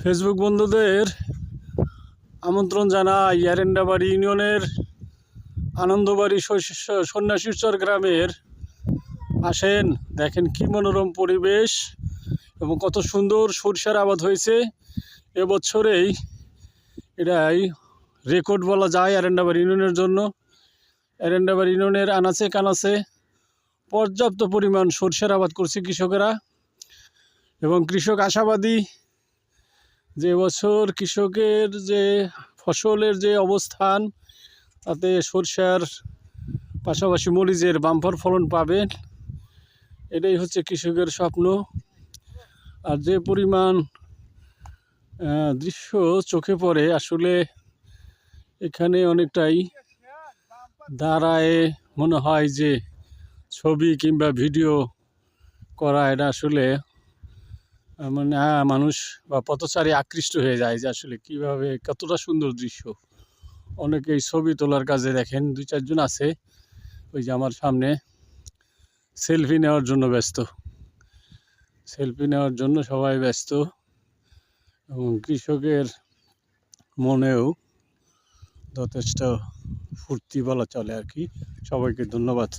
Facebook বন্ধুদের আমন্ত্রণ জানাই এরেন্ডাবাড়ি ইউনিয়নের আনন্দবাড়ি সন্ন্যাসীচর গ্রামের। আসেন, দেখেন কি মনোরম পরিবেশ এবং কত সুন্দর সরিষার আবাদ হয়েছে এবছরেই। এটাই রেকর্ড বলা যায় এরেন্ডাবাড়ি ইউনিয়নের জন্য। এরেন্ডাবাড়ি ইউনিয়নের আনাচে কানাচে পর্যাপ্ত পরিমাণ সরিষার আবাদ করছে কৃষকেরা এবং কৃষক আশাবাদী যে বছর কৃষকের যে ফসলের যে অবস্থান, তাতে সরষার পাশাপাশি মরিচের বাম্পার ফলন পাবেন। এটাই হচ্ছে কৃষকের স্বপ্ন। আর যে পরিমাণ দৃশ্য চোখে পড়ে, আসলে এখানে অনেকটাই দাঁড়ায় মনে হয় যে ছবি কিংবা ভিডিও করা, এটা আসলে মানে মানুষ বা পথচারী আকৃষ্ট হয়ে যায় যে আসলে কিভাবে কতটা সুন্দর দৃশ্য। অনেকেই ছবি তোলার কাজে দেখেন 2-4 জন আছে ওই যে আমার সামনে, সেলফি নেওয়ার জন্য ব্যস্ত। সেলফি নেওয়ার জন্য সবাই ব্যস্ত এবং কৃষকের মনেও যথেষ্ট ফুর্তি বলা চলে আর কি। সবাইকে ধন্যবাদ।